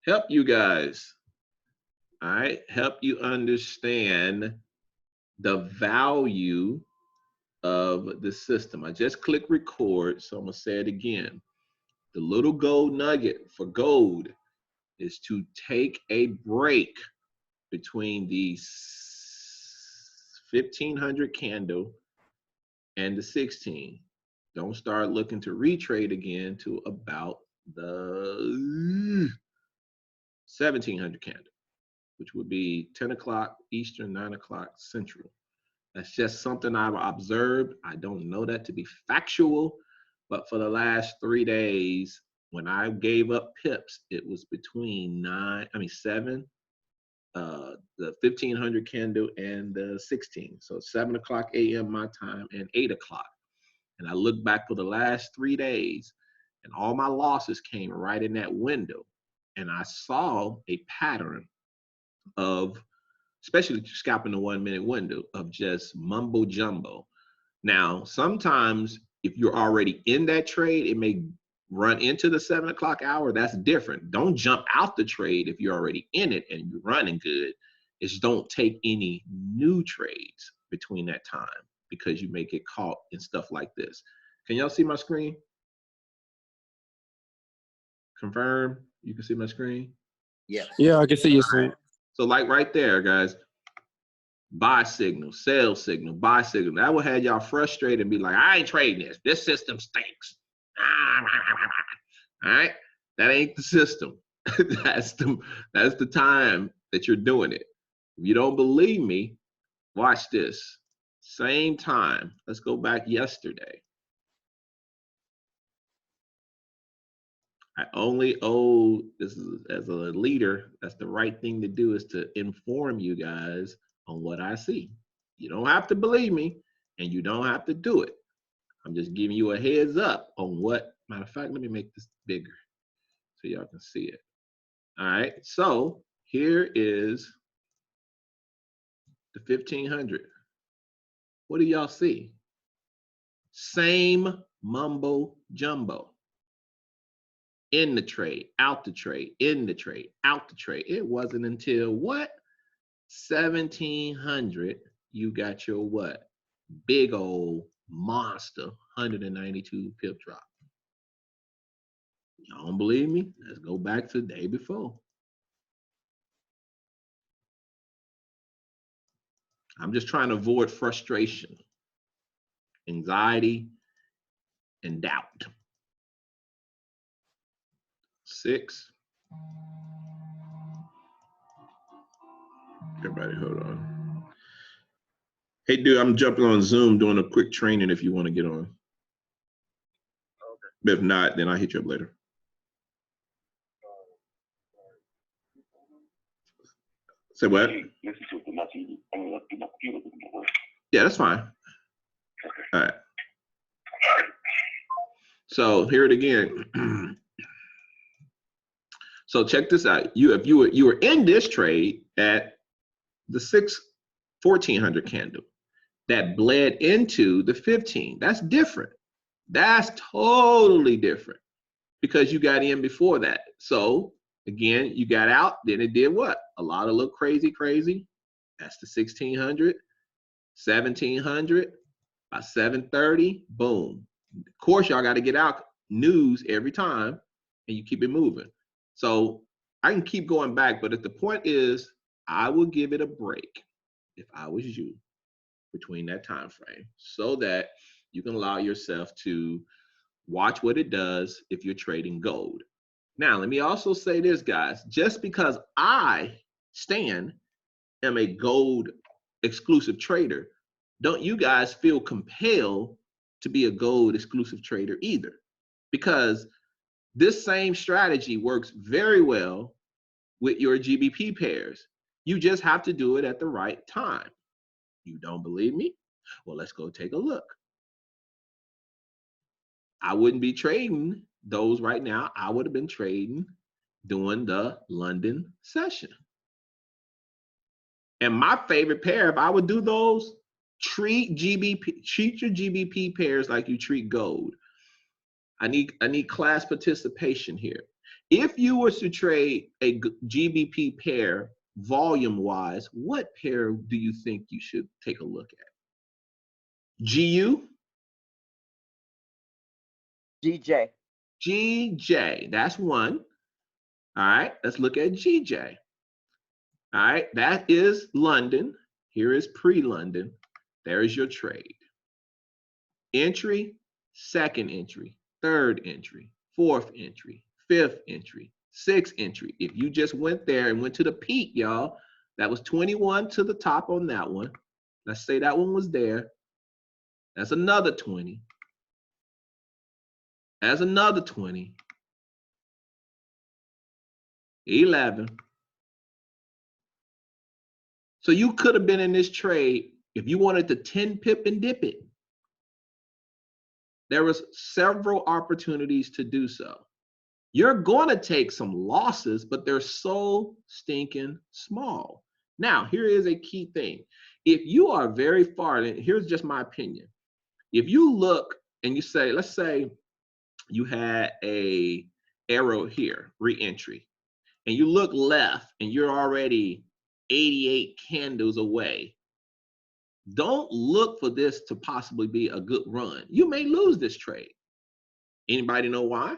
help you guys, all right? Help you understand the value of the system. I just clicked record, so I'm gonna say it again. The little gold nugget for gold is to take a break between the 1500 candle and the 16. Don't start looking to retrade again to about the 1700 candle, which would be 10 o'clock Eastern, 9 o'clock Central. That's just something I've observed. I don't know that to be factual, but for the last 3 days, when I gave up pips, it was between 7, the 1500 candle and the 16. So 7 o'clock a.m. my time and 8 o'clock. And I look back for the last 3 days, and all my losses came right in that window. And I saw a pattern of, especially scalping the 1 minute window, of just mumbo jumbo. Now, sometimes if you're already in that trade, it may run into the 7 o'clock hour. That's different. Don't jump out the trade if you're already in it and you're running good. It's don't take any new trades between that time, because you may get caught in stuff like this. Can y'all see my screen? Confirm you can see my screen? Yeah. Yeah, I can see your screen. So like right there, guys, buy signal, sell signal, buy signal. That would have y'all frustrated and be like, I ain't trading this. This system stinks. All right? That ain't the system. That's the time that you're doing it. If you don't believe me, watch this. Same time. Let's go back yesterday. I only owe, this is, as a leader, that's the right thing to do, is to inform you guys on what I see. You don't have to believe me, and you don't have to do it. I'm just giving you a heads up on what, matter of fact, let me make this bigger so y'all can see it. All right, so here is the 1500. What do y'all see? Same mumbo jumbo. In the trade, out the trade, in the trade, out the trade. It wasn't until what? 1700, you got your what? Big old monster 192 pip drop. Y'all don't believe me? Let's go back to the day before. I'm just trying to avoid frustration, anxiety, and doubt. 6. Everybody, hold on. Hey, dude, I'm jumping on Zoom doing a quick training if you want to get on. Okay. If not, then I'll hit you up later. Say what? Yeah, that's fine. All right. So here it again. So check this out. If you were in this trade at the 1400 candle that bled into the 15, that's different. That's totally different, because you got in before that. So again, you got out, then it did what? A lot of look crazy. That's the 1600, 1700, by 730, boom. Of course, y'all got to get out news every time, and you keep it moving. So I can keep going back, but if the point is, I will give it a break if I was you between that time frame, so that you can allow yourself to watch what it does if you're trading gold. Now, let me also say this, guys. Just because I, Stan, am a gold exclusive trader, don't you guys feel compelled to be a gold exclusive trader either, because this same strategy works very well with your GBP pairs. You just have to do it at the right time. You don't believe me? Well, let's go take a look. I wouldn't be trading those right now. I would have been trading during the London session. And my favorite pair, if I would do those, treat your GBP pairs like you treat gold. I need class participation here. If you were to trade a GBP pair volume-wise, what pair do you think you should take a look at? GU? GJ. GJ, that's one. All right, let's look at GJ. All right, that is London. Here is pre-London. There is your trade. Entry, second entry, third entry, fourth entry, fifth entry, sixth entry. If you just went there and went to the peak, y'all, that was 21 to the top on that one. Let's say that one was there. That's another 20. That's another 20. 11. So you could have been in this trade if you wanted to 10 pip and dip it. There was several opportunities to do so. You're going to take some losses, but they're so stinking small. Now, here is a key thing. If you are very far, and here's just my opinion. If you look and you say, let's say you had a arrow here, re-entry, and you look left and you're already 88 candles away, don't look for this to possibly be a good run. You may lose this trade. Anybody know why?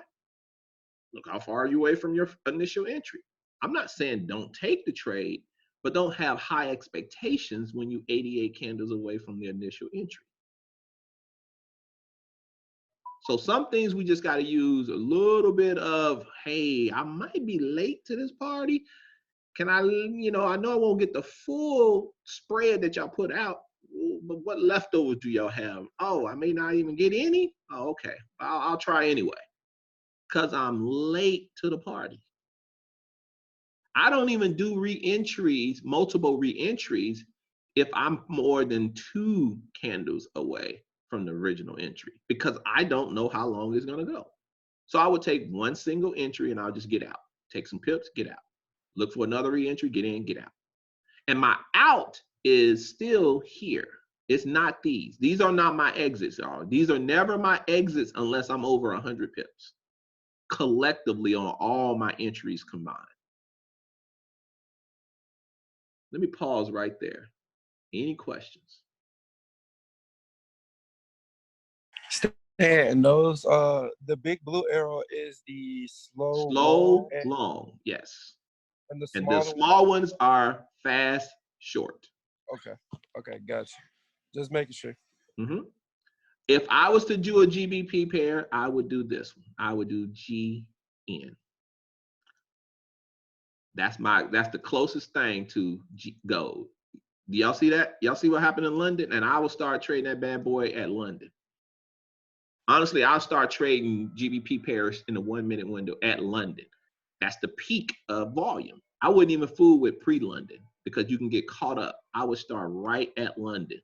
Look how far are you away from your initial entry. I'm not saying don't take the trade, but don't have high expectations when you 88 candles away from the initial entry. So some things we just got to use a little bit of, hey, I might be late to this party. Can I, I know I won't get the full spread that y'all put out, but what leftovers do y'all have? Oh, I may not even get any. Oh, okay. I'll try anyway, because I'm late to the party. I don't even do re-entries, multiple re-entries, if I'm more than 2 candles away from the original entry, because I don't know how long it's going to go. So I would take one single entry and I'll just get out. Take some pips, get out. Look for another re-entry, get in, get out. And my out is still here. It's not these. These are not my exits, y'all. These are never my exits unless I'm over 100 pips collectively on all my entries combined. Let me pause right there. Any questions? And those the big blue arrow is the Slow, long, yes. And the And the small ones are fast, short. Okay, gotcha. Just making sure. Mm-hmm. If I was to do a GBP pair, I would do this one. I would do GN. That's the closest thing to gold. Do y'all see that? Y'all see what happened in London? And I will start trading that bad boy at London. Honestly, I'll start trading GBP pairs in the 1 minute window at London. That's the peak of volume. I wouldn't even fool with pre-London because you can get caught up. I would start right at London.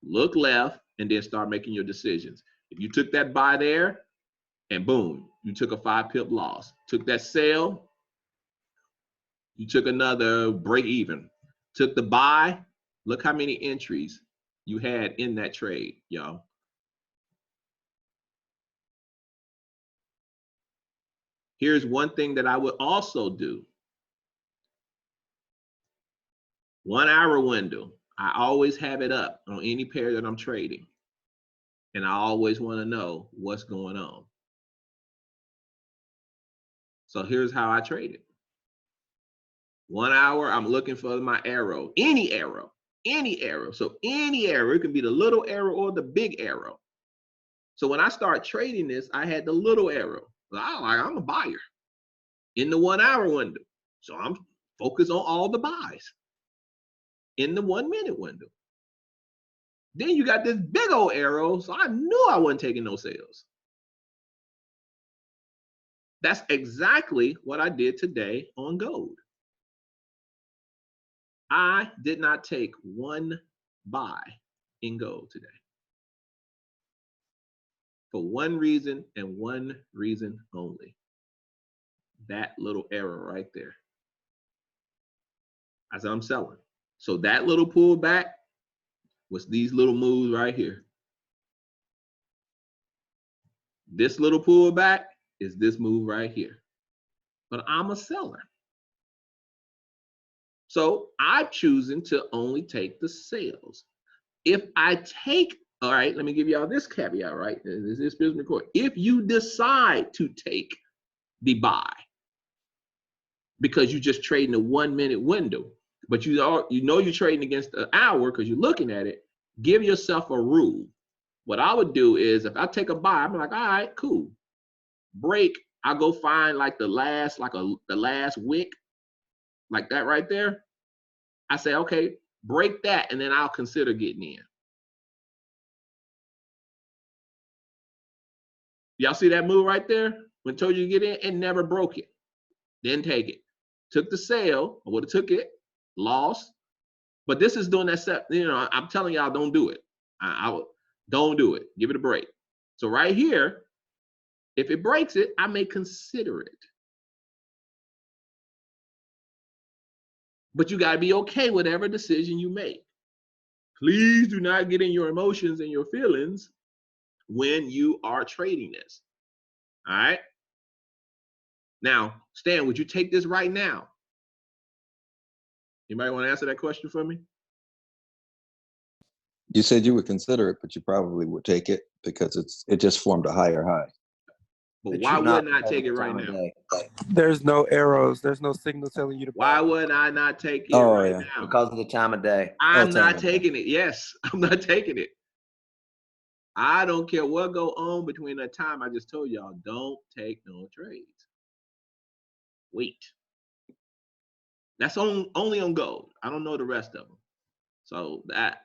Look left and then start making your decisions. If you took that buy there and boom, you took a 5 pip loss. Took that sell, you took another break even. Took the buy, look how many entries you had in that trade, y'all. Here's one thing that I would also do. 1 hour window. I always have it up on any pair that I'm trading. And I always want to know what's going on. So here's how I trade it. 1 hour, I'm looking for my arrow. Any arrow. Any arrow. So any arrow. It can be the little arrow or the big arrow. So when I start trading this, I had the little arrow. I'm a buyer in the 1 hour window. So I'm focused on all the buys in the 1 minute window. Then you got this big old arrow, so I knew I wasn't taking no sales. That's exactly what I did today on gold. I did not take one buy in gold today. For one reason and one reason only. That little arrow right there. As I'm selling. So that little pullback was these little moves right here. This little pullback is this move right here. but I'm a seller. So I'm choosing to only take the sales. If I take, all right, let me give y'all this caveat, right? This is business record. If you decide to take the buy because you just trading a 1 minute window, but you know you're trading against an hour because you're looking at it, give yourself a rule. What I would do is if I take a buy, I'm like, all right, cool. Break, I go find like the last wick, like that right there. I say, okay, break that, and then I'll consider getting in. Y'all see that move right there? When I told you to get in, it never broke it. Didn't take it. Took the sale, I would have took it, lost. But this is doing that step. I'm telling y'all, don't do it. Don't do it. Give it a break. So right here, if it breaks it, I may consider it. But you got to be okay with whatever decision you make. Please do not get in your emotions and your feelings when you are trading this. All right. Now, Stan, would you take this right now? Anybody want to answer that question for me? You said you would consider it, but you probably would take it because it just formed a higher high. But why wouldn't I take it right now? There's no arrows. There's no signal telling you to Why buy. wouldn't I not take it right now? Because of the time of day. I'm not taking it. Yes, I'm not taking it. I don't care what go on between that time. I just told y'all, don't take no trades. Wait. That's only on gold. I don't know the rest of them. So that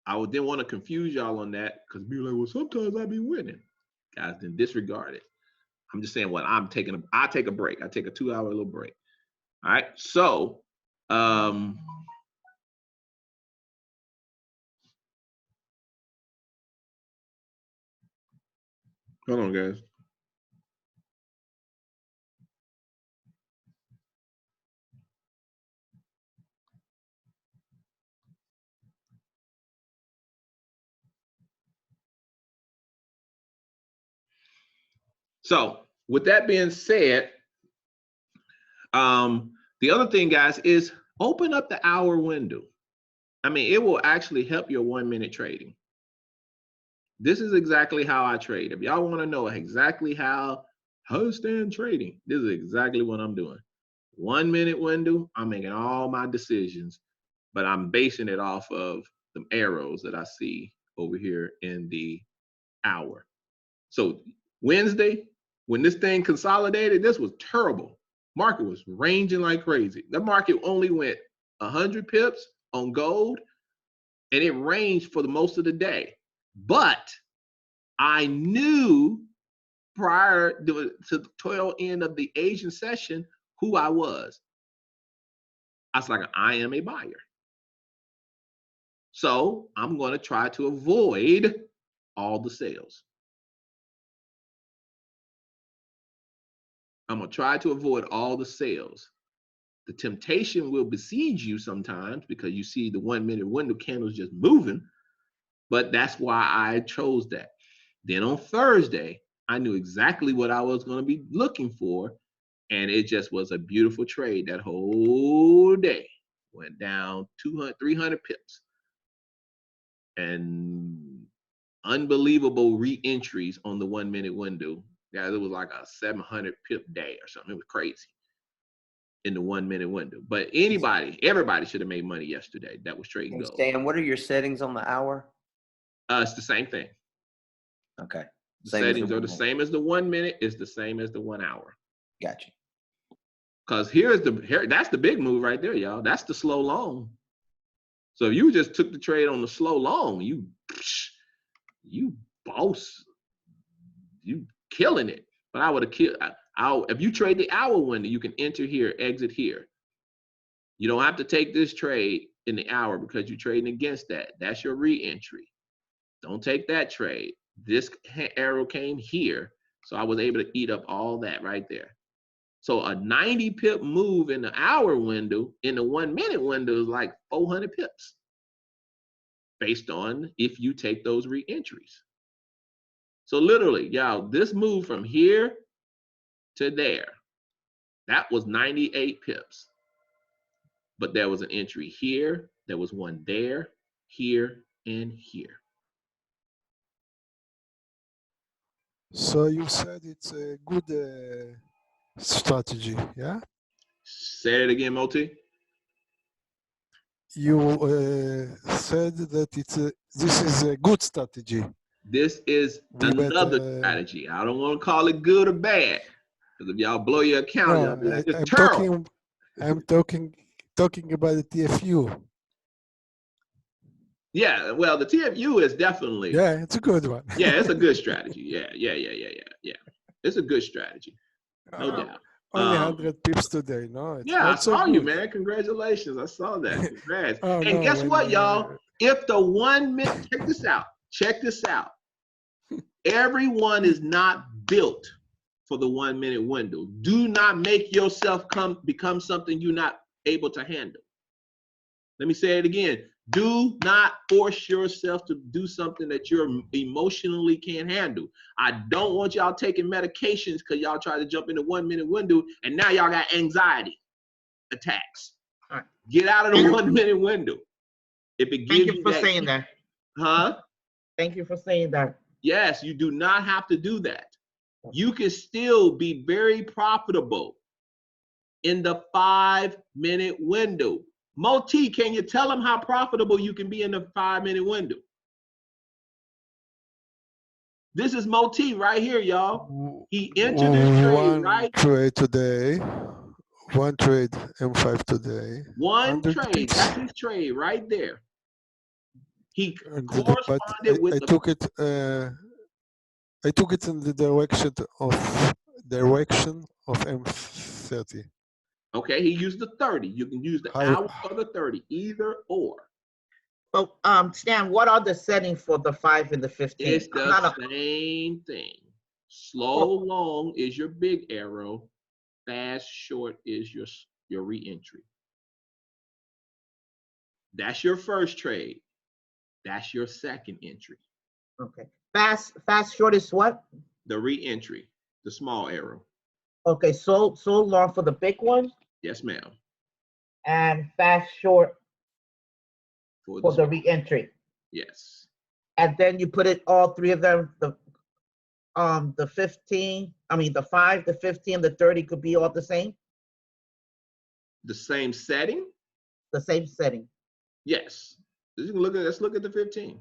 I didn't want to confuse y'all on that because be like, well, sometimes I be winning. Guys, then disregard it. I'm just saying what I'm taking. I take a break. I take a 2-hour little break. All right. So hold on, guys. So with that being said, the other thing, guys, is open up the hour window. I mean, it will actually help your 1 minute trading. This is exactly how I trade. If y'all want to know exactly how to stand trading, this is exactly what I'm doing. 1 minute window, I'm making all my decisions, but I'm basing it off of the arrows that I see over here in the hour. So Wednesday, when this thing consolidated, this was terrible. Market was ranging like crazy. The market only went 100 pips on gold, and it ranged for the most of the day. But I knew prior to the tail end of the Asian session who I was. I was like, I am a buyer. So I'm going to try to avoid all the sales. I'm going to try to avoid all the sales. The temptation will besiege you sometimes because you see the 1 minute window candles just moving, but that's why I chose that. Then on Thursday, I knew exactly what I was going to be looking for, and it just was a beautiful trade. That whole day went down 200, 300 pips. And unbelievable re-entries on the 1 minute window. Guys, it was like a 700 pip day or something. It was crazy in the 1 minute window. But everybody should have made money yesterday that was trading gold. Stan, what are your settings on the hour? It's the same thing. Okay. The settings are the same as the 1 minute. It's the same as the 1 hour. Gotcha. Because that's the big move right there, y'all. That's the slow long. So if you just took the trade on the slow long, you boss, you killing it. But I would have killed. If you trade the hour window, you can enter here, exit here. You don't have to take this trade in the hour because you're trading against that. That's your re-entry. Don't take that trade. This arrow came here, so I was able to eat up all that right there. So a 90 pip move in the hour window, in the 1 minute window is like 400 pips based on if you take those re-entries. So literally, y'all, this move from here to there, that was 98 pips. But there was an entry here, there was one there, here, and here. So you said it's a good strategy, yeah? Say it again, Moti. You said that this is a good strategy. This is We bet, another strategy. I don't want to call it good or bad. Because if y'all blow your account, y'all be like, it's terrible. I'm talking about the TFU. Yeah, well, the TFU is definitely. Yeah, it's a good one. Yeah, it's a good strategy. Yeah. It's a good strategy. No doubt. Only 100 pips today, no? It's Yeah, I also saw good. you, man. Congratulations. I saw that. Congrats. Oh, And no, guess what, y'all? If the 1 minute, check this out. Check this out. Everyone is not built for the 1 minute window. Do not make yourself become something you're not able to handle. Let me say it again. Do not force yourself to do something that you're emotionally can't handle. I don't want y'all taking medications because y'all try to jump in the 1 minute window and now y'all got anxiety attacks. Right. Get out of the 1 minute window. If it gives Thank you for saying that. Huh? Thank you for saying that. Yes, you do not have to do that. You can still be very profitable in the 5 minute window. Moti, can you tell them how profitable you can be in the 5 minute window? This is Moti right here, y'all. He entered his trade right. Trade today. One trade M5 today. One trade. Pips. That's his trade right there. He But corresponded I took it. I took it in the direction of M30. Okay, he used the 30. You can use the hour or the 30, either or. But Stan, what are the settings for the 5 and the 15? It's the same thing. Slow, long is your big arrow. Fast, short is your re-entry. That's your first trade. That's your second entry. Okay. Fast, short is what? The re-entry, the small arrow. Okay, so long for the big one. Yes, ma'am. And fast, short for the re-entry. Yes. And then you put it all three of them. The 15. I mean the 5, the 15, the 30 could be all the same. The same setting. The same setting. Yes. Let's look at the 15.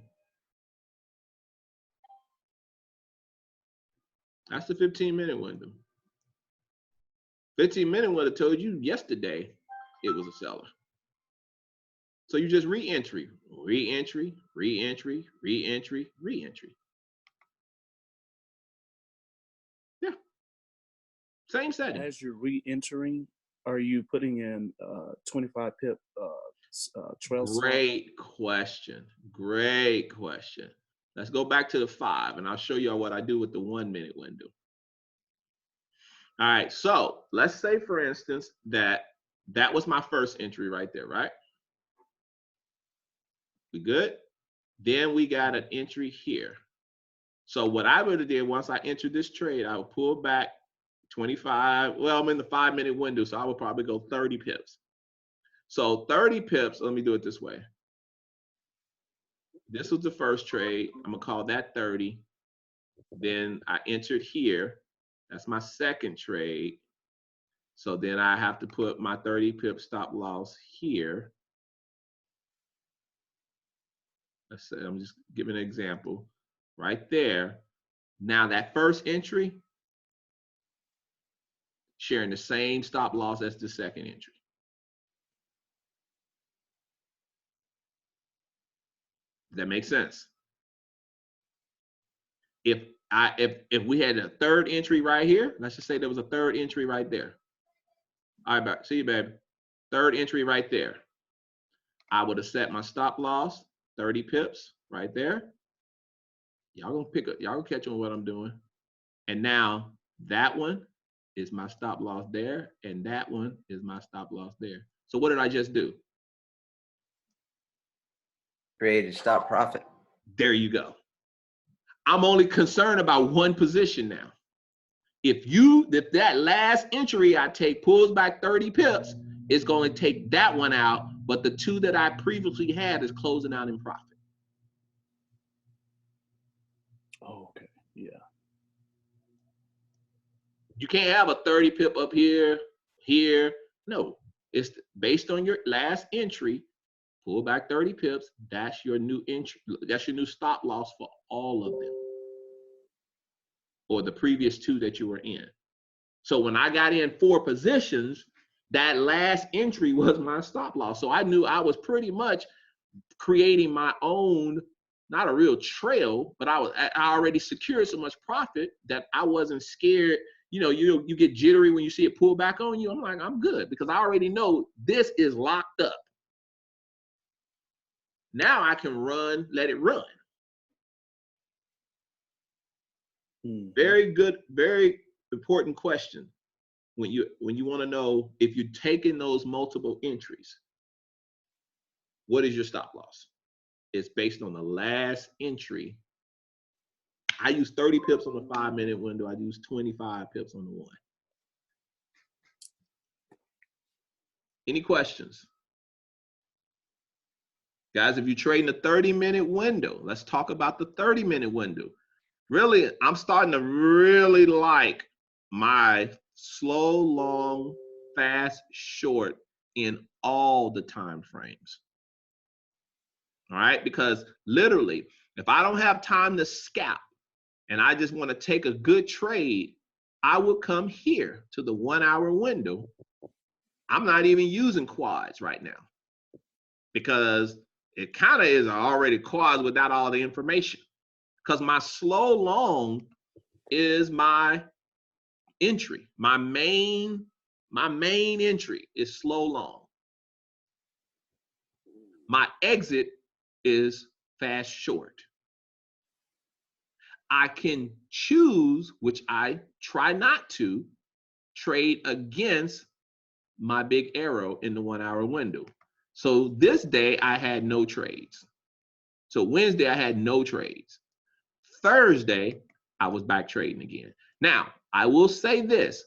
That's the 15-minute window. 15-minute window told you yesterday it was a seller. So you just re-entry, re-entry, re-entry, re-entry, re-entry. Yeah. Same setting. As you're re-entering, are you putting in 25 pip trail swap? Great question. Great question. Let's go back to the 5 and I'll show you what I do with the 1 minute window. All right, so let's say for instance that was my first entry right there, right? We good? Then we got an entry here. So what I would have did once I entered this trade, I would pull back 25. Well, I'm in the 5 minute window, so I would probably go 30 pips. So 30 pips, let me do it this way. This was the first trade. I'm gonna call that 30. Then I entered here. That's my second trade. So then I have to put my 30 pip stop loss here. Let's say, I'm just giving an example right there. Now that first entry, sharing the same stop loss as the second entry. Does that make sense? If we had a third entry right here, let's just say there was a third entry right there. All right, see you, baby. Third entry right there. I would have set my stop loss, 30 pips right there. Y'all gonna pick up, y'all gonna catch on what I'm doing. And now that one is my stop loss there, and that one is my stop loss there. So what did I just do? Created stop profit. There you go. I'm only concerned about one position now. If that last entry I take pulls back 30 pips, it's going to take that one out, but the two that I previously had is closing out in profit. Oh, okay. Yeah. You can't have a 30 pip up here. No, it's based on your last entry. Pull back 30 pips. That's your new entry. That's your new stop loss for all of them, or the previous two that you were in. So when I got in 4 positions, that last entry was my stop loss. So I knew I was pretty much creating my own, not a real trail, but I already secured so much profit that I wasn't scared. You know, you get jittery when you see it pull back on you. I'm like, I'm good because I already know this is locked up. Now I can let it run. Mm-hmm. Very good, very important question. When you want to know if you're taking those multiple entries, what is your stop loss? It's based on the last entry. I use 30 pips on the 5-minute window. I use 25 pips on the 1. Any questions? Guys, if you're trading a 30-minute window, let's talk about the 30-minute window. Really, I'm starting to really like my slow, long, fast, short in all the time frames. All right, because literally, if I don't have time to scalp and I just want to take a good trade, I will come here to the 1-hour window. I'm not even using quads right now because it kind of is already quads without all the information, because my slow long is my entry. My main entry is slow long. My exit is fast short. I can choose, which I try not to, trade against my big arrow in the 1-hour window. So this day I had no trades. So Wednesday I had no trades. Thursday I was back trading again. Now, I will say this.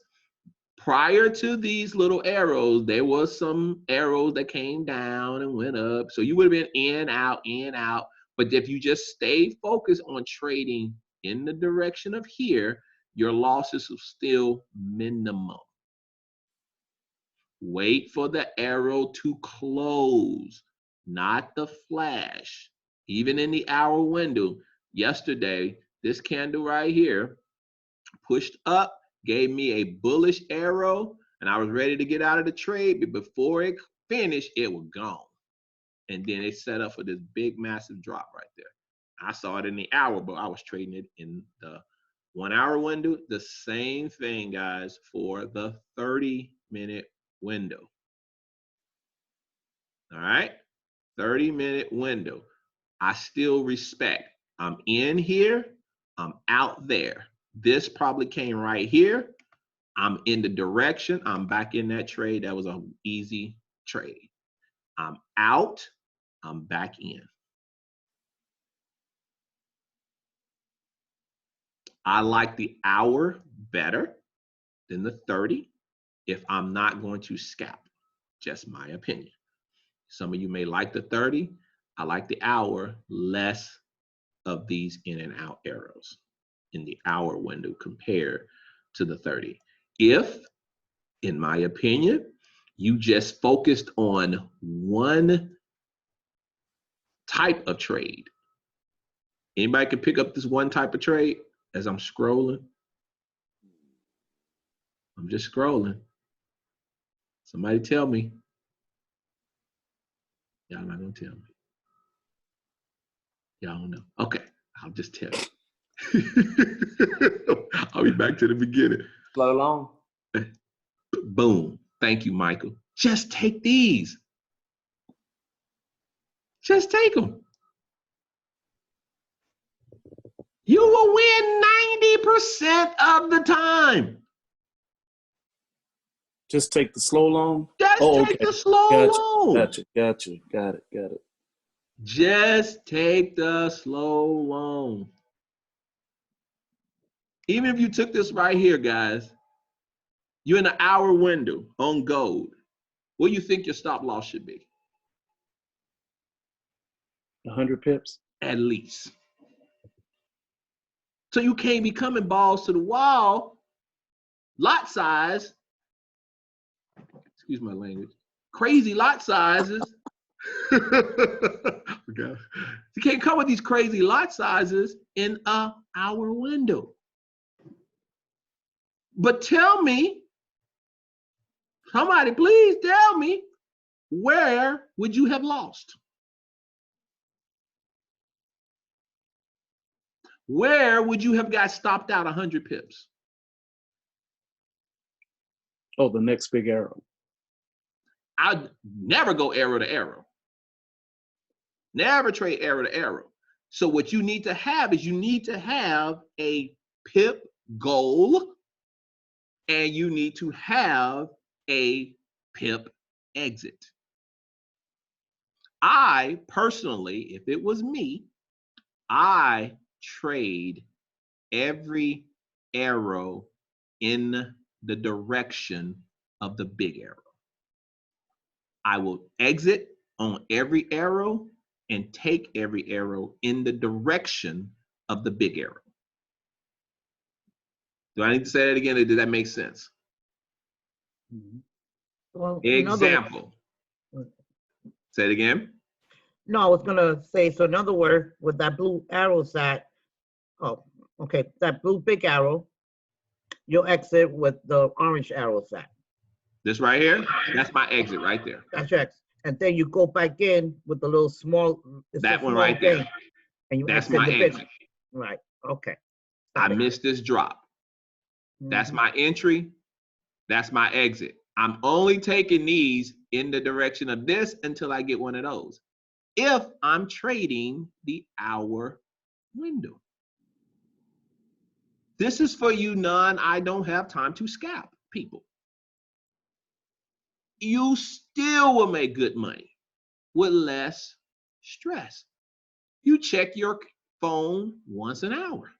Prior to these little arrows, there was some arrows that came down and went up. So you would have been in, out, in, out. But if you just stay focused on trading in the direction of here, your losses are still minimum. Wait for the arrow to close, not the flash. Even in the hour window, yesterday, this candle right here pushed up, gave me a bullish arrow, and I was ready to get out of the trade, but before it finished, it was gone. And then it set up for this big, massive drop right there. I saw it in the hour, but I was trading it in the 1-hour window. The same thing, guys, for the 30-minute window. All right, 30-minute window. I still respect. I'm in here, I'm out there. This probably came right here. I'm in the direction. I'm back in that trade. That was an easy trade. I'm out. I'm back in. I like the hour better than the 30 if I'm not going to scalp. Just my opinion. Some of you may like the 30. I like the hour, less of these in and out arrows in the hour window compared to the 30. If, in my opinion, you just focused on one type of trade. Anybody can pick up this one type of trade as I'm scrolling? I'm just scrolling. Somebody tell me. Y'all not gonna tell me. Y'all don't know. Okay, I'll just tell you. I'll be back to the beginning. Slow long. Boom. Thank you, Michael. Just take these. Just take them. You will win 90% of the time. Just take the slow long. Just take the slow long. Gotcha. Got it. Just take the slow long. Even if you took this right here, guys, you're in an hour window on gold. What do you think your stop loss should be? 100 pips. At least. So you can't be coming balls to the wall. Lot size, excuse my language, crazy lot sizes. Okay. You can't come with these crazy lot sizes in an hour window. But tell me, somebody please tell me, where would you have lost? Where would you have got stopped out 100 pips? Oh, the next big arrow. I'd never go arrow to arrow. Never trade arrow to arrow. So what you need to have is you need to have a pip goal and you need to have a pip exit. I personally, if it was me, I trade every arrow in the direction of the big arrow. I will exit on every arrow and take every arrow in the direction of the big arrow. Do I need to say that again, or did that make sense? Well, Example. Say it again. no, I was gonna say, so in other words, with that blue arrow set, oh, okay, that blue big arrow, you'll exit with the orange arrow set. This right here, that's my exit right there. That's your exit. And then you go back in with the little small, it's That a one small right there. thing, and you That's exit my the big exit. one. Right, okay. I Got it. missed this drop. That's Mhm. my entry. That's my exit. I'm only taking these in the direction of this until I get one of those. If I'm trading the hour window. This is for you I don't have time to scalp people. You still will make good money with less stress. You check your phone once an hour.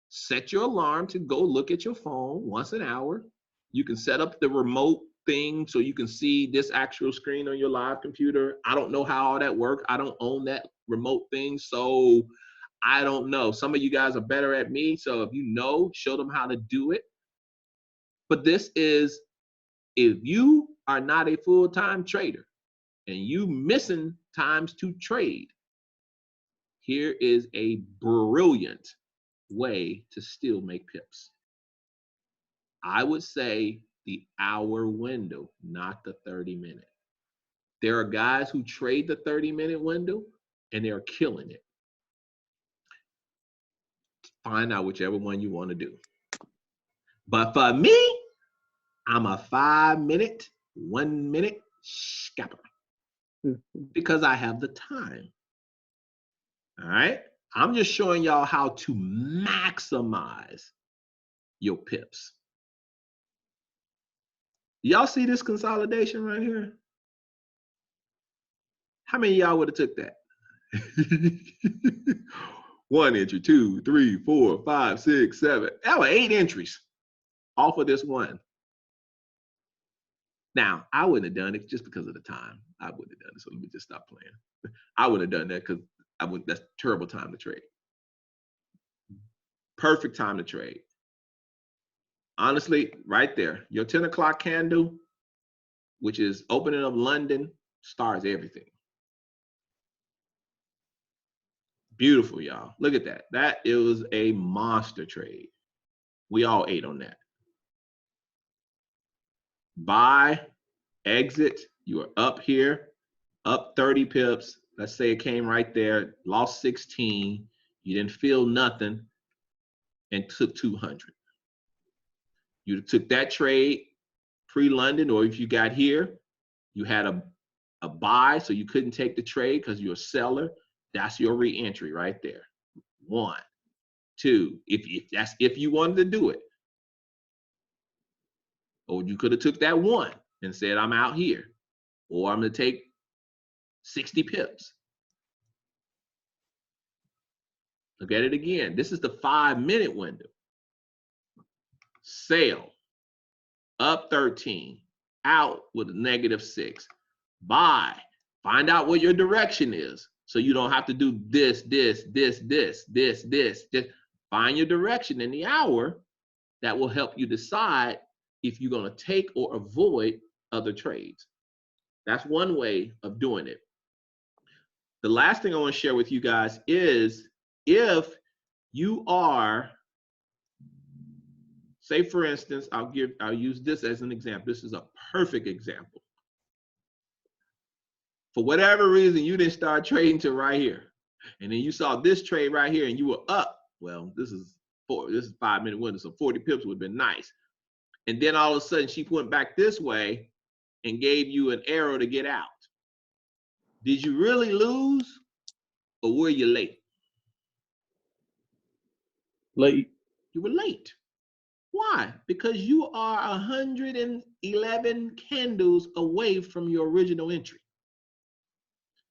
Set your alarm to go look at your phone once an hour. You can set up the remote thing so you can see this actual screen on your live computer. I don't know how all that works. I don't own that remote thing, so I don't know. Some of you guys are better at me, so if you know, show them how to do it. But this is, if you are not a full-time trader and you missing times to trade, here is a brilliant way to still make pips. I would say the hour window, not the 30-minute. There are guys who trade the 30-minute window and they're killing it. Find out whichever one you want to do. But for me, I'm a 5-minute, 1 minute scalper because I have the time. All right. I'm just showing y'all how to maximize your pips. Y'all see this consolidation right here? How many of y'all would have took that? 1 entry, 2, 3, 4, 5, 6, 7. That were 8 entries off of this one. Now, I wouldn't have done it just because of the time. I wouldn't have done it. So let me just stop playing. I would have done that because that's a terrible time to trade. Perfect time to trade. Honestly, right there, your 10 o'clock candle, which is opening up London, stars everything. Beautiful, y'all. Look at that. That was a monster trade. We all ate on that. Buy, exit, you are up here, up 30 pips. Let's say it came right there, lost 16. You didn't feel nothing and took 200. You took that trade pre-London, or if you got here, you had a buy, so you couldn't take the trade because you're a seller. That's your re-entry right there. 1, 2, if you wanted to do it. Or you could have took that 1 and said, I'm out here. Or I'm going to take 60 pips. Look at it again. This is the 5-minute window. Sell, up 13, out with a -6. Buy, find out what your direction is. So you don't have to do this. Find your direction in the hour. That will help you decide if you're going to take or avoid other trades. That's one way of doing it. The last thing I want to share with you guys is if you are, say for instance, I'll use this as an example. This is a perfect example. For whatever reason, you didn't start trading till right here. And then you saw this trade right here and you were up. Well, this is 5-minute window, so 40 pips would have been nice. And then all of a sudden she went back this way and gave you an arrow to get out. Did you really lose or were you late? Late. You were late. Why? Because you are 111 candles away from your original entry.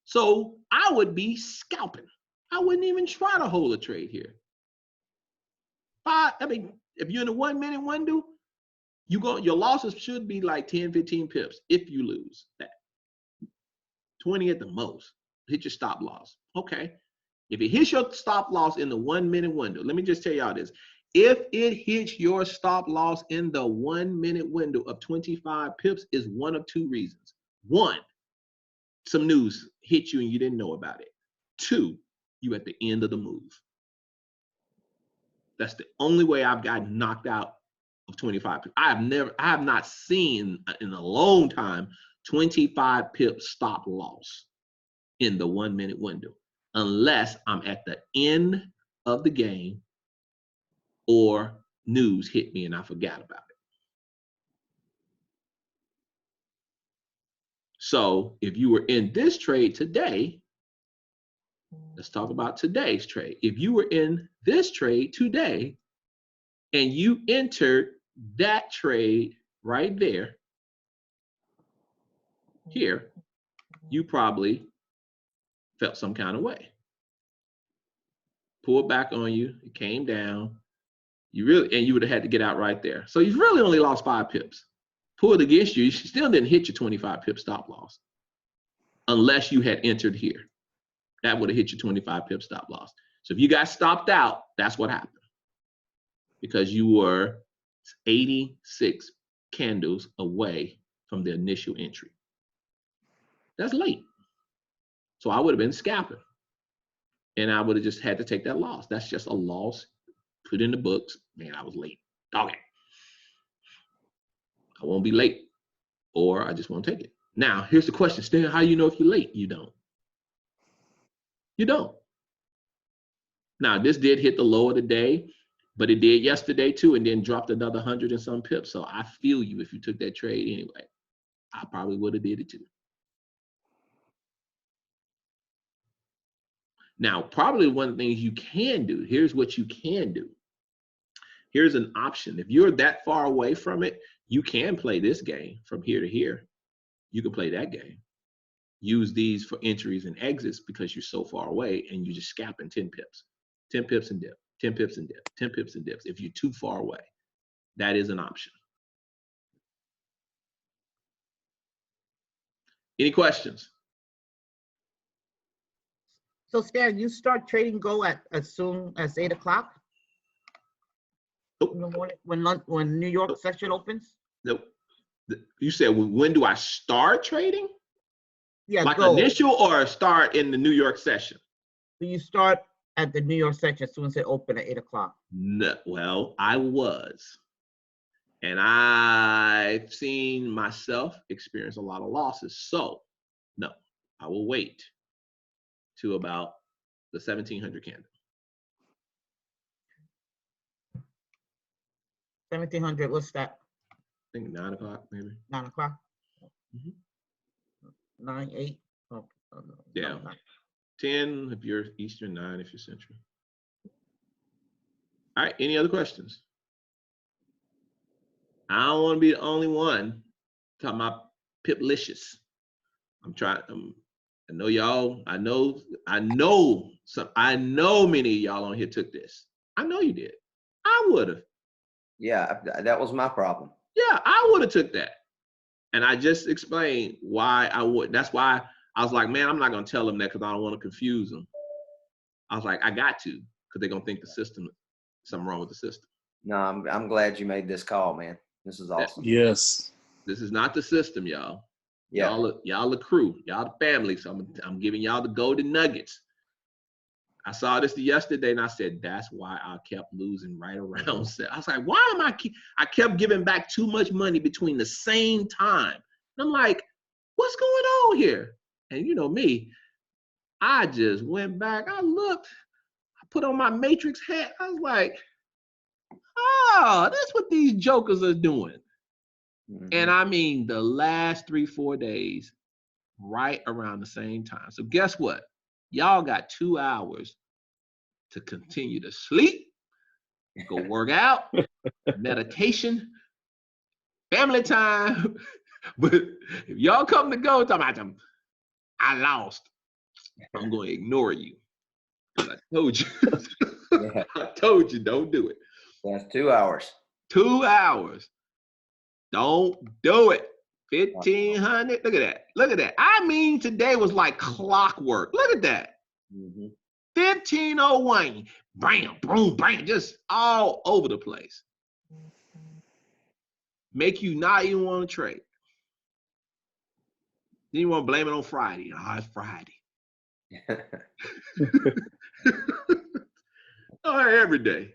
So I would be scalping. I wouldn't even try to hold a trade here. If you're in a 1-minute window, your losses should be like 10, 15 pips if you lose that. 20 at the most. Hit your stop loss. Okay. If it hits your stop loss in the 1-minute window, let me just tell y'all this. If it hits your stop loss in the 1-minute window of 25 pips, is one of two reasons. One, some news hit you and you didn't know about it. Two, you at the end of the move. That's the only way I've gotten knocked out of 25 pips. I have not seen in a long time 25 pip stop loss in the 1-minute window, unless I'm at the end of the game or news hit me and I forgot about it. So if you were in this trade today, let's talk about today's trade. If you were in this trade today and you entered that trade right there, here, you probably felt some kind of way. Pulled back on you, it came down. You would have had to get out right there. So you've really only lost 5 pips. Pulled against you, you still didn't hit your 25 pip stop loss. Unless you had entered here. That would have hit your 25 pip stop loss. So if you got stopped out, that's what happened. Because you were 86 candles away from the initial entry. That's late. So I would have been scalping. And I would have just had to take that loss. That's just a loss. Put in the books. Man, I was late. Okay. I won't be late. Or I just won't take it. Now, here's the question. Stan, how do you know if you're late? You don't. You don't. Now, this did hit the low of the day, but it did yesterday too, and then dropped another 100 and some pips. So I feel you if you took that trade anyway. I probably would have did it too. Now, probably one of the things you can do, here's what you can do. Here's an option. If you're that far away from it, you can play this game from here to here. You can play that game. Use these for entries and exits because you're so far away and you're just scalping 10 pips. 10 pips and dip, 10 pips and dip, 10 pips and dips. If you're too far away, that is an option. Any questions? So Stan, you start trading go at as soon as 8 o'clock in the morning when New York session opens? No. You said, when do I start trading? Yeah, like go. Initial or start in the New York session? So you start at the New York session as soon as it open at 8 o'clock. No, well, I was. And I've seen myself experience a lot of losses. So, no, I will wait to about the 1700 candle. 1700, what's that? I think 9 o'clock, maybe. 9 o'clock? Mhm. 9, 8? Oh, no, Yeah. 9. 10 if you're Eastern, 9 if you're Central. All right, any other questions? I don't want to be the only one talking about piplicious. I'm trying. I know y'all. I know many of y'all on here took this. I know you did. I would have. Yeah, that was my problem. Yeah, I would have took that. And I just explained why I would. That's why I was like, man, I'm not going to tell them that because I don't want to confuse them. I was like, I got to, because they're going to think the system, something wrong with the system. No, I'm glad you made this call, man. This is awesome. Yes. This is not the system, y'all. Yeah. Y'all the crew, y'all the family. So I'm giving y'all the golden nuggets. I saw this yesterday and I said, that's why I kept losing right around. I was like, why am I kept giving back too much money between the same time. And I'm like, what's going on here? And you know me, I just went back, I looked, I put on my Matrix hat. I was like, oh, that's what these jokers are doing. Mhm. And I mean, the last 3-4 days, right around the same time. So guess what? Y'all got 2 hours to continue to sleep, go work out, meditation, family time. But if y'all come to go, talking about them, I lost, I'm going to ignore you. I told you. Yeah. I told you, don't do it. That's 2 hours. 2 hours. Don't do it. 1,500. Look at that. Look at that. I mean, today was like clockwork. Look at that. Mm-hmm. 1501. Bam, boom, bam, just all over the place. Make you not even want to trade. Then you want to blame it on Friday. Oh, it's Friday. All right, every day.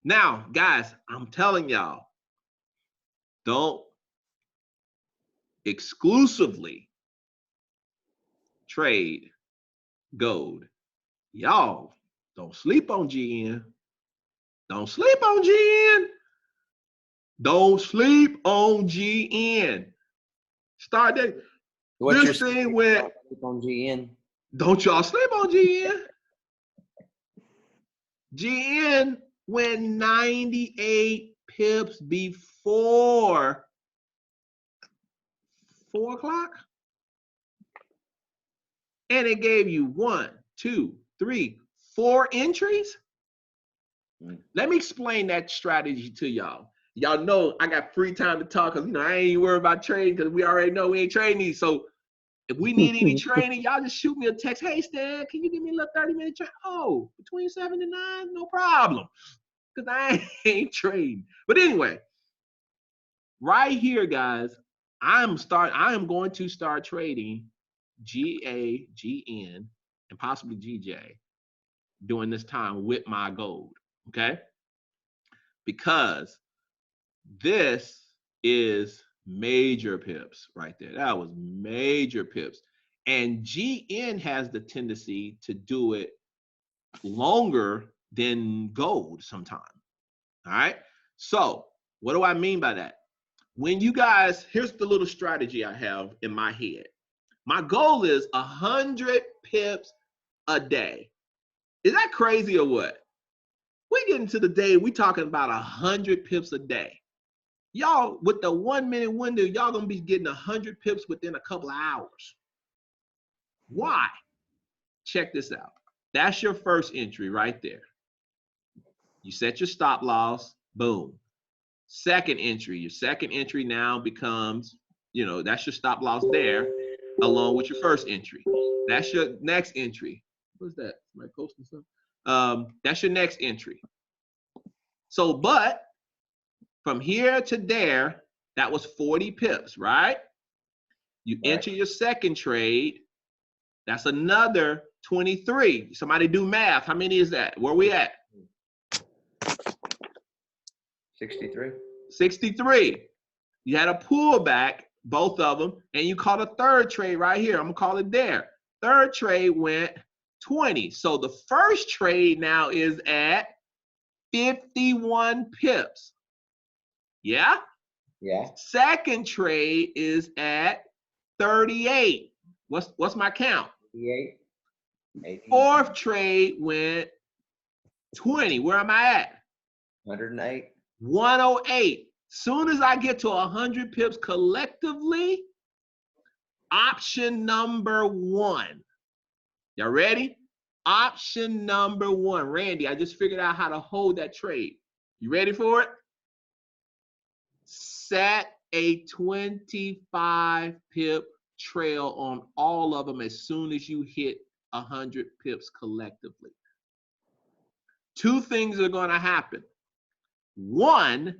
Now, guys, I'm telling y'all, don't exclusively trade gold. Y'all, don't sleep on GN. Don't sleep on GN. Don't sleep on GN. Start that. What's This thing went. on GN? Don't y'all sleep on GN. GN went 98 pips before 4 o'clock. And it gave you 1, 2, 3, 4 entries. Let me explain that strategy to y'all. Y'all know I got free time to talk because, I ain't worried about trading because we already know we ain't trading these. So if we need any training, y'all just shoot me a text. Hey, Stan, can you give me a little 30-minute training? Oh, between 7 and 9, no problem. Because I ain't trading. But anyway, right here, guys, I am going to start trading GA, GN, and possibly GJ during this time with my gold. Okay? Because this is major pips right there. That was major pips. And GN has the tendency to do it longer than gold sometimes. All right. So what do I mean by that? When you guys, here's the little strategy I have in my head. My goal is 100 pips a day. Is that crazy or what? We get into the day, we talking about 100 pips a day. Y'all, with the 1 minute window, y'all gonna be getting 100 pips within a couple of hours. Why? Check this out. That's your first entry right there. You set your stop loss, boom. Second entry, your second entry now becomes, that's your stop loss there, along with your first entry. That's your next entry. What's that? Am I posting something? That's your next entry. So, but from here to there, that was 40 pips, right? You enter your second trade, that's another 23. Somebody do math. How many is that? Where we at? 63. 63. You had a pullback, both of them, and you caught a third trade right here. I'm gonna call it there. Third trade went 20. So the first trade now is at 51 pips. Yeah? Yeah. Second trade is at 38. What's my count? 88. 80, Fourth trade went 20. Where am I at? 108. 108. Soon as I get to 100 pips collectively, option number 1. Y'all ready? Option number 1. Randy, I just figured out how to hold that trade. You ready for it? set a 25 pip trail on all of them as soon as you hit 100 pips collectively. Two things are going to happen. One,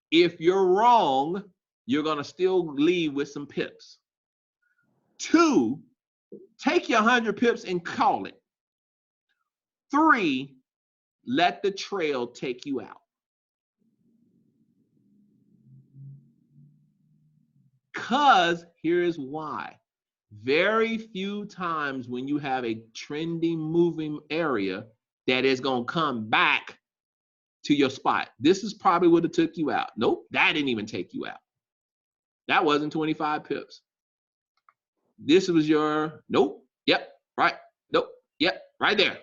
if you're wrong, you're going to still leave with some pips. Two, take your 100 pips and call it. Three, let the trail take you out. Because here's why. Very few times when you have a trending, moving area that is going to come back to your spot. This is probably what it took you out. Nope, that didn't even take you out. That wasn't 25 pips. This was your, nope, yep, right, nope, yep, right there.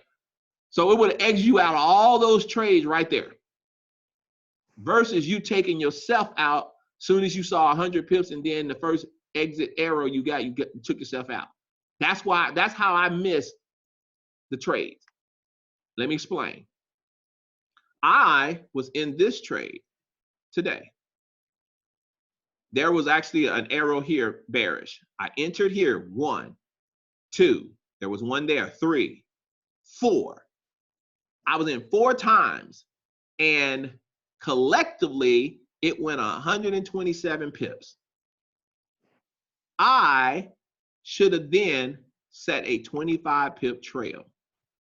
So it would have exited you out of all those trades right there. Versus you taking yourself out soon as you saw 100 pips, and then the first exit arrow you took yourself out. That's how I missed the trades. Let me explain. I was in this trade today. There was actually an arrow here, bearish. I entered here, 1, 2. There was one there, 3, 4. I was in 4 times, and collectively, it went 127 pips. I should have then set a 25 pip trail.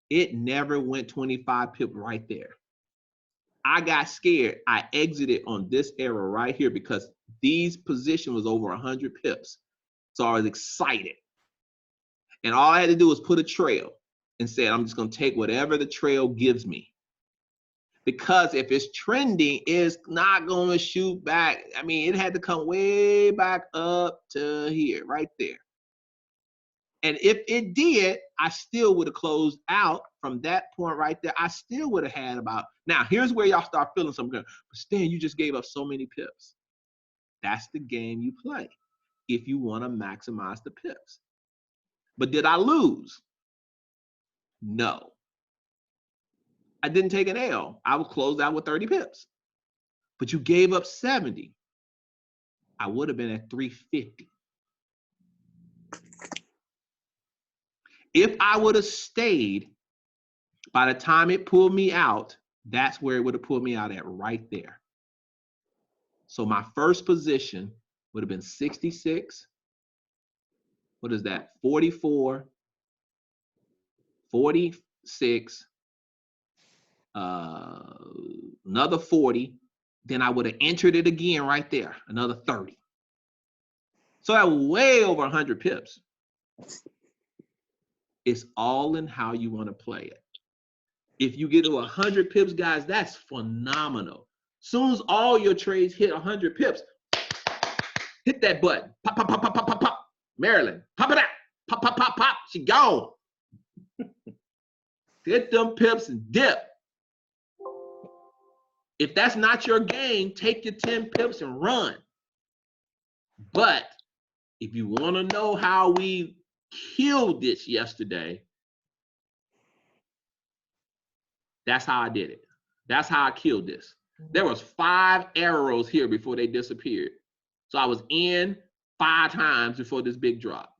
It never went 25 pip right there. I got scared. I exited on this arrow right here because these position was over 100 pips. So I was excited. And all I had to do was put a trail and said, I'm just going to take whatever the trail gives me. Because if it's trending, it's not going to shoot back. I mean, it had to come way back up to here, right there. And if it did, I still would have closed out from that point right there. I still would have had about, now here's where y'all start feeling something. But Stan, you just gave up so many pips. That's the game you play if you want to maximize the pips. But did I lose? No. I didn't take an L. I was closed out with 30 pips. But you gave up 70. I would have been at 350. If I would have stayed, by the time it pulled me out, that's where it would have pulled me out at right there. So my first position would have been 66. What is that? 44, 46, another 40. Then I would have entered it again right there, another 30. So that was way over 100 pips. It's all in how you want to play it. If you get to 100 pips, guys, that's phenomenal. Soon as all your trades hit 100 pips, hit that button. Pop, pop, pop, pop, pop, pop, pop. Maryland, pop it out. Pop, pop, pop, pop. She gone. Get them pips and dip. If that's not your game, take your 10 pips and run. But if you want to know how we killed this yesterday, that's how I did it. That's how I killed this. There was 5 arrows here before they disappeared. So I was in 5 times before this big drop.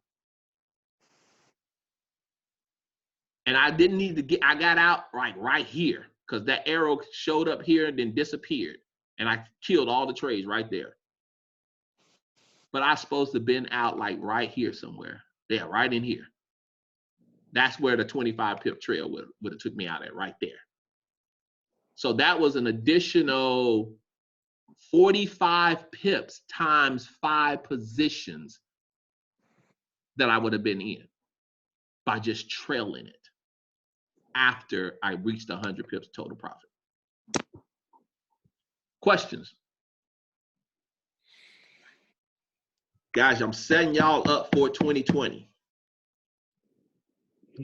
And I didn't need to I got out right here because that arrow showed up here and then disappeared. And I killed all the trades right there. But I was supposed to have been out like right here somewhere. Yeah, right in here. That's where the 25 pip trail would have took me out at right there. So that was an additional 45 pips times 5 positions that I would have been in by just trailing it after I reached 100 pips total profit. Questions? Guys, I'm setting y'all up for 2020.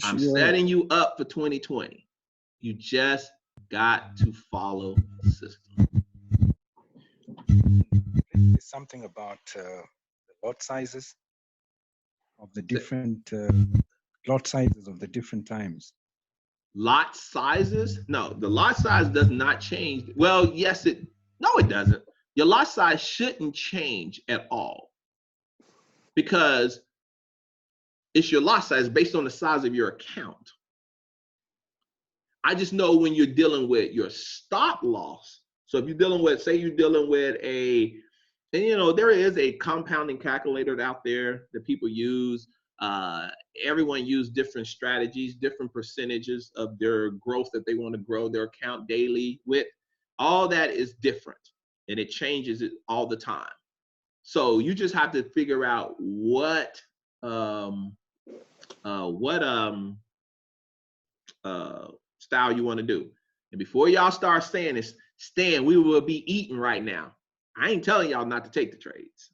I'm setting you up for 2020. You just got to follow the system. Something about the lot sizes of the different lot sizes of the different times. Lot sizes? No, the lot size does not change. Well, yes, no, it doesn't. your lot size shouldn't change at all because it's your lot size based on the size of your account. I just know when you're dealing with your stop loss. So if you're dealing with, say you're dealing with and you know, there is a compounding calculator out there that people use. Everyone use different strategies, different percentages of their growth that they want to grow their account daily with. All that is different and it changes it all the time. So you just have to figure out what style you want to do. And before y'all start saying this, Stan, we will be eating right now. I ain't telling y'all not to take the trades.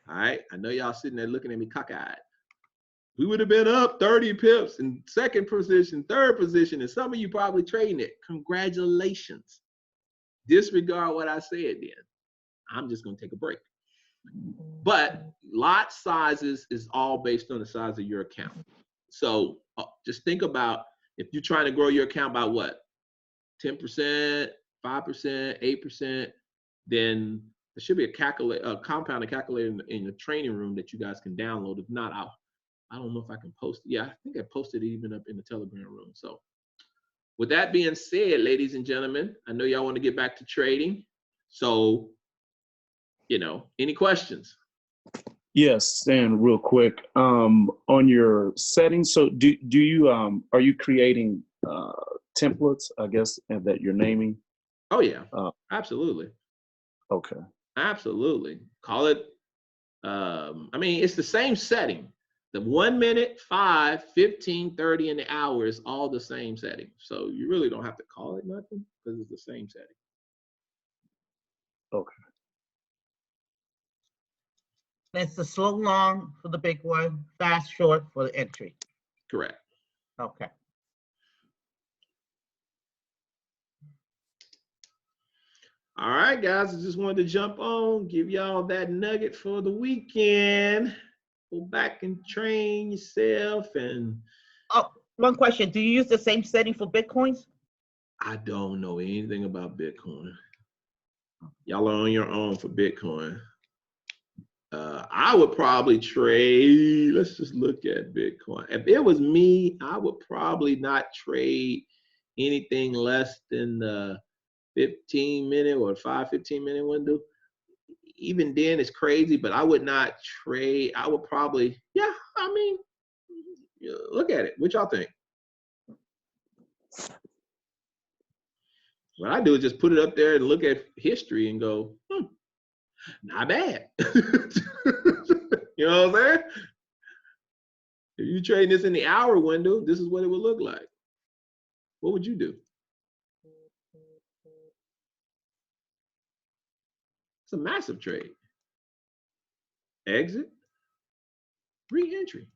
All right, I know y'all sitting there looking at me cockeyed. We would have been up 30 pips in second position, third position, and some of you probably trading it. Congratulations. Disregard what I said then. I'm just gonna take a break. But lot sizes is all based on the size of your account. So just think about if you're trying to grow your account by what? 10%, 5%, 8%, then there should be a compounded calculator in the training room that you guys can download. If not, I don't know if I can post it. Yeah, I think I posted it even up in the Telegram room. So with that being said, ladies and gentlemen, I know y'all want to get back to trading. So, you know, any questions? Yes, Stan, real quick. On your settings, so do you are you creating templates, I guess, and that you're naming? Oh yeah, absolutely. Okay. Absolutely. Call it, I mean, it's the same setting. The 1 minute, 5, 15, 30, and the hour is all the same setting. So you really don't have to call it nothing because it's the same setting. Okay. It's the slow long for the big one, fast short for the entry. Correct. Okay. All right, guys, I just wanted to jump on, give y'all that nugget for the weekend. Go back and train yourself. And Oh, one question. Do you use the same setting for Bitcoins? I don't know anything about Bitcoin. Y'all are on your own for Bitcoin. I would probably trade, let's just look at Bitcoin. If it was me, I would probably not trade anything less than the 15-minute or 15-minute window. Even then it's crazy, but I would not trade. I would probably, yeah, I mean, look at it. What y'all think? What I do is just put it up there and look at history and go, not bad. You know what I'm saying? If you trade this in the hour window, this is what it would look like. What would you do? It's a massive trade. Exit, re-entry.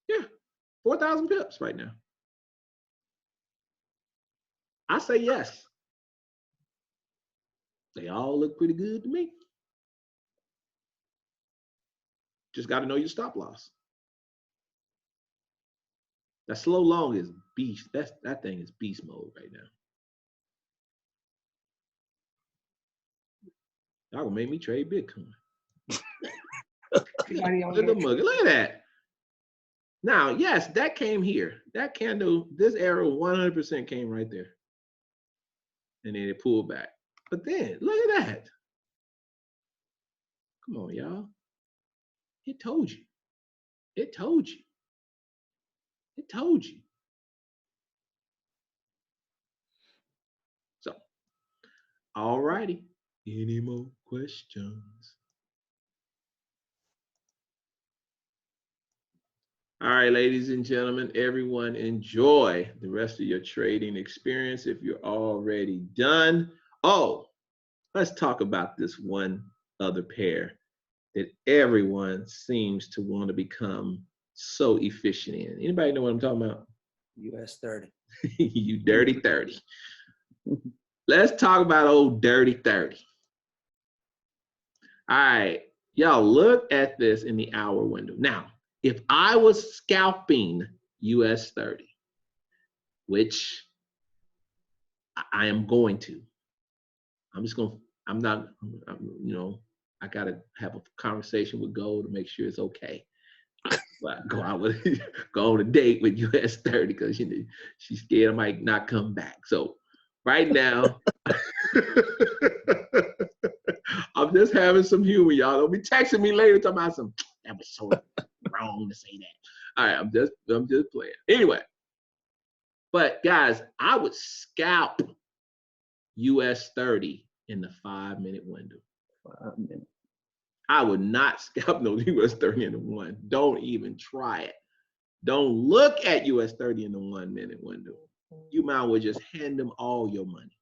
Yeah, 4,000 pips right now. I say yes. They all look pretty good to me. Just got to know your stop loss. That slow long is beast. That thing is beast mode right now. Y'all gonna make me trade Bitcoin. Look at that. Now, yes, that came here. That candle, this arrow 100% came right there. And then it pulled back. But then, look at that. Come on, y'all. It told you. It told you. It told you. So, all righty. Any more questions? All right, ladies and gentlemen, everyone enjoy the rest of your trading experience if you're already done. Oh, let's talk about this one other pair that everyone seems to want to become so efficient in. Anybody know what I'm talking about? US 30. You dirty 30. Let's talk about old dirty 30. All right, y'all look at this in the hour window. Now, if I was scalping US 30, which I am going to, I'm not, you know, I got to have a conversation with Gold to make sure it's okay. But go out with, go on a date with US 30 because, you know, she's scared I might not come back. So right now, I'm just having some humor, y'all. Don't be texting me later talking about some, that was so wrong to say that. All right, I'm just playing. Anyway, but guys, I would scalp US 30 in the 5-minute window. 5 minutes. I would not scalp no US 30 in the one. Don't even try it. Don't look at US 30 in the 1-minute window. You might as well just hand them all your money.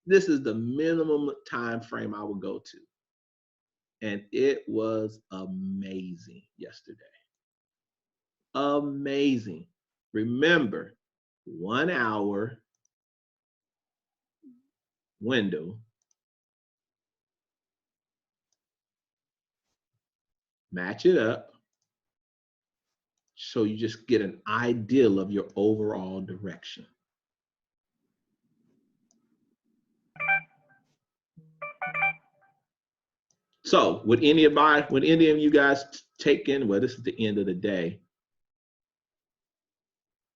This is the minimum time frame I would go to. And it was amazing yesterday. Amazing. Remember, 1 hour window. Match it up. So you just get an idea of your overall direction. So would any of you guys take in, well, this is the end of the day.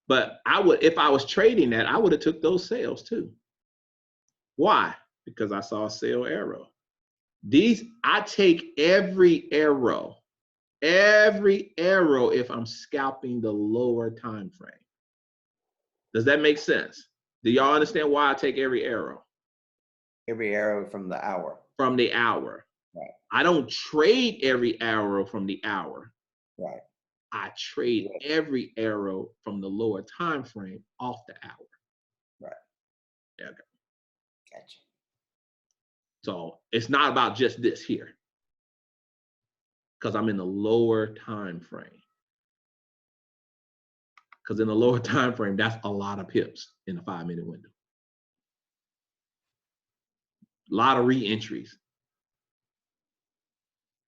But I would, if I was trading that, I would have took those sales too. Why? Because I saw a sell arrow. These, I take every arrow if I'm scalping the lower time frame. Does that make sense? Do y'all understand why I take every arrow? Every arrow from the hour. From the hour. Right. I don't trade every arrow from the hour. Right. I trade every arrow from the lower time frame off the hour. Right. Okay. Gotcha. So it's not about just this here, because I'm in the lower time frame. Because in the lower time frame, that's a lot of pips in a 5-minute window. A lot of re-entries.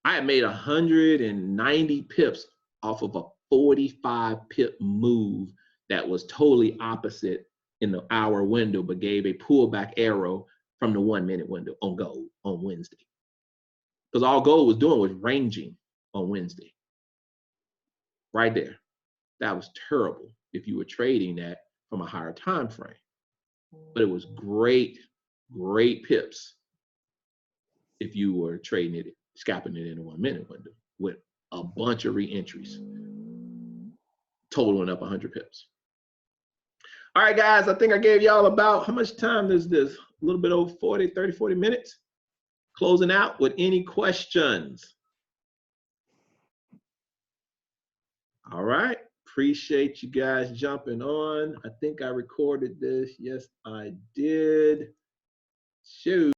I had made 190 pips off of a 45 pip move that was totally opposite in the hour window, but gave a pullback arrow from the 1-minute window on gold on Wednesday. Because all gold was doing was ranging on Wednesday. Right there. That was terrible if you were trading that from a higher time frame. But it was great, great pips if you were trading it, scalping it in a 1-minute window with a bunch of re-entries, totaling up 100 pips. All right, guys, I think I gave y'all about, how much time is this? A little bit over 40 minutes. Closing out with any questions. All right, appreciate you guys jumping on. I think I recorded this. Yes, I did. Shoot.